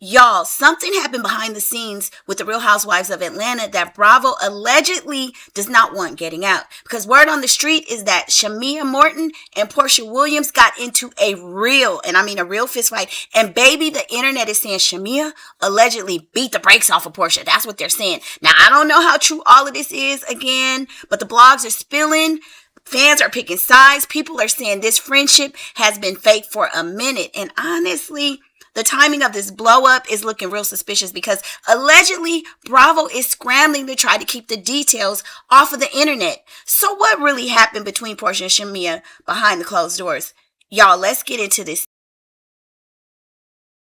Y'all, something happened behind the scenes with the Real Housewives of Atlanta that Bravo allegedly does not want getting out. Because word on the street is that Shamea Morton and Porsha Williams got into a real fist fight. And baby, the internet is saying Shamea allegedly beat the brakes off of Porsha. That's what they're saying. Now, I don't know how true all of this is again, but the blogs are spilling. Fans are picking sides. People are saying this friendship has been fake for a minute. And honestly, the timing of this blow up is looking real suspicious because allegedly Bravo is scrambling to try to keep the details off of the internet. So what really happened between Porsha and Shamea behind the closed doors? Y'all, let's get into this.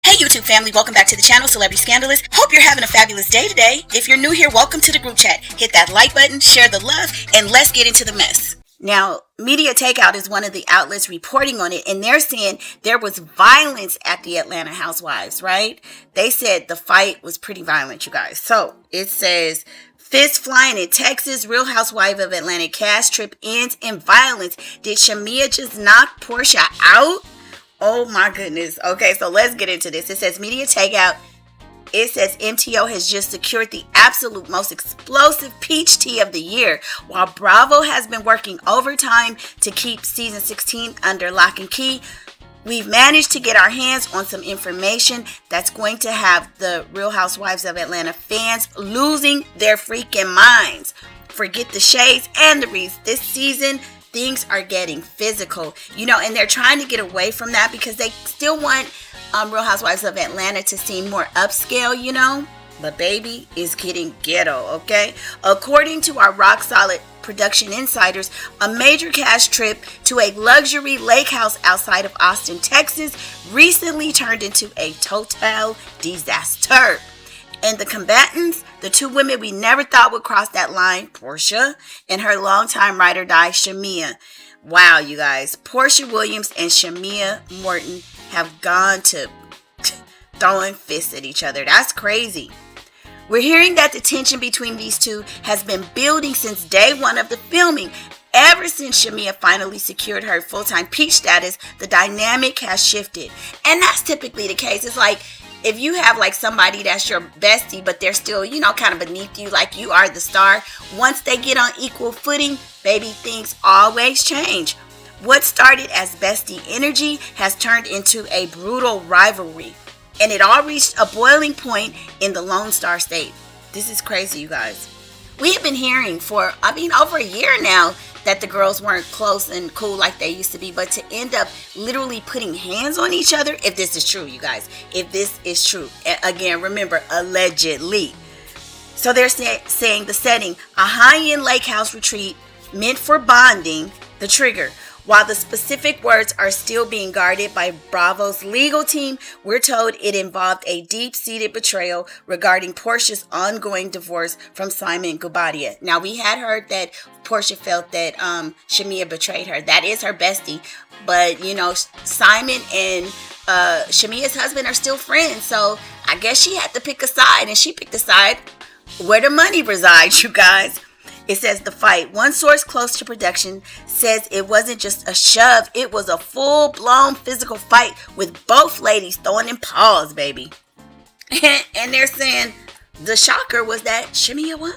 Hey YouTube family, welcome back to the channel, Celebrity Scandalous. Hope you're having a fabulous day today. If you're new here, welcome to the group chat. Hit that like button, share the love, and let's get into the mess. Now, Media Takeout is one of the outlets reporting on it, and they're saying there was violence at the Atlanta Housewives, right? They said the fight was pretty violent, you guys. So, it says, fist flying in Texas, Real Housewives of Atlanta cast trip ends in violence. Did Shamea just knock Porsha out? Oh my goodness. Okay, so let's get into this. It says Media Takeout. It says MTO has just secured the absolute most explosive peach tea of the year. While Bravo has been working overtime to keep season 16 under lock and key, we've managed to get our hands on some information that's going to have the Real Housewives of Atlanta fans losing their freaking minds. Forget the shades and the reads. This season, things are getting physical, and they're trying to get away from that because they still want Real Housewives of Atlanta to seem more upscale, but baby is getting ghetto, okay? According to our rock solid production insiders, a major cast trip to a luxury lake house outside of Austin, Texas recently turned into a total disaster. And the combatants, the two women we never thought would cross that line, Porsha and her longtime ride or die, Shamea. Wow, you guys. Porsha Williams and Shamea Morton have gone to throwing fists at each other. That's crazy. We're hearing that the tension between these two has been building since day one of the filming. Ever since Shamea finally secured her full-time peach status, the dynamic has shifted. And that's typically the case. It's like if you have like somebody that's your bestie, but they're still, kind of beneath you, like you are the star. Once they get on equal footing, baby, things always change. What started as bestie energy has turned into a brutal rivalry. And it all reached a boiling point in the Lone Star State. This is crazy, you guys. We have been hearing for, over a year now that the girls weren't close and cool like they used to be. But to end up literally putting hands on each other, if this is true, you guys. If this is true. Again, remember, allegedly. So they're saying the setting, a high-end lake house retreat meant for bonding, the trigger. While the specific words are still being guarded by Bravo's legal team, we're told it involved a deep-seated betrayal regarding Porsha's ongoing divorce from Simon Guobadia. Now, we had heard that Porsha felt that Shamea betrayed her. That is her bestie. But, Simon and Shamea's husband are still friends. So I guess she had to pick a side, and she picked a side where the money resides, you guys. It says the fight. One source close to production says it wasn't just a shove. It was a full-blown physical fight with both ladies throwing in paws, baby. And they're saying the shocker was that Shamea won.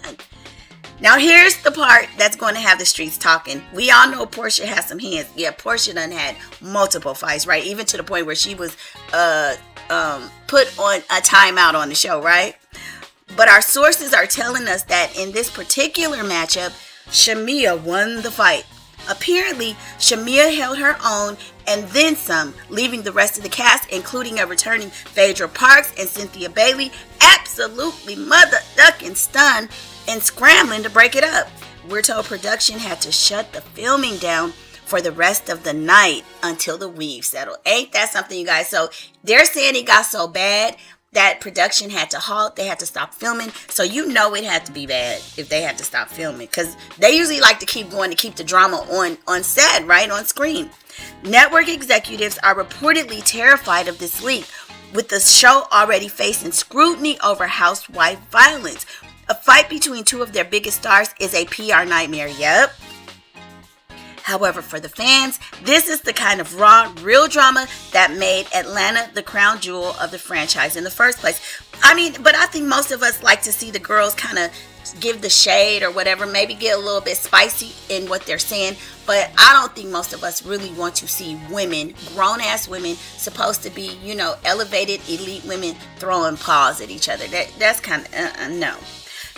Now, here's the part that's going to have the streets talking. We all know Porsha has some hands. Yeah, Porsha done had multiple fights, right? Even to the point where she was put on a timeout on the show, right? But our sources are telling us that in this particular matchup, Shamea won the fight. Apparently, Shamea held her own and then some, leaving the rest of the cast, including a returning Phaedra Parks and Cynthia Bailey, absolutely mother-ducking stunned and scrambling to break it up. We're told production had to shut the filming down for the rest of the night until the weave settled. Ain't that something, you guys? So they're saying it got so bad that production had to halt. They had to stop filming. So it had to be bad if they had to stop filming, because they usually like to keep going to keep the drama on set, right, on screen. Network executives are reportedly terrified of this leak, with the show already facing scrutiny over housewife violence. A fight between two of their biggest stars is a PR nightmare. Yep. However, for the fans, this is the kind of raw, real drama that made Atlanta the crown jewel of the franchise in the first place. But I think most of us like to see the girls kind of give the shade or whatever, maybe get a little bit spicy in what they're saying. But I don't think most of us really want to see women, grown-ass women, supposed to be, elevated, elite women throwing paws at each other. That's kind of, no.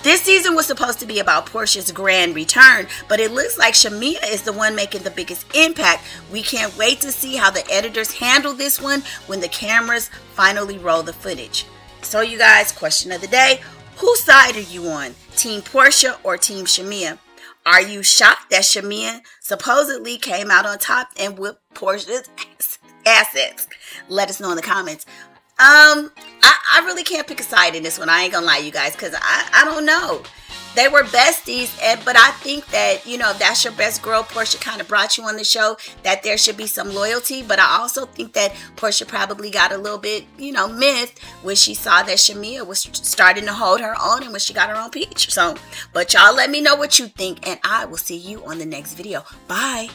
This season was supposed to be about Porsha's grand return, but it looks like Shamea is the one making the biggest impact. We can't wait to see how the editors handle this one when the cameras finally roll the footage. So you guys, question of the day, whose side are you on? Team Porsha or Team Shamea? Are you shocked that Shamea supposedly came out on top and whipped Porsha's assets? Let us know in the comments. I really can't pick a side in this one. I ain't gonna lie, you guys, because I don't know. They were besties, but I think that, if that's your best girl, Porsha kind of brought you on the show, that there should be some loyalty. But I also think that Porsha probably got a little bit, miffed when she saw that Shamea was starting to hold her own and when she got her own peach. But y'all let me know what you think, and I will see you on the next video. Bye.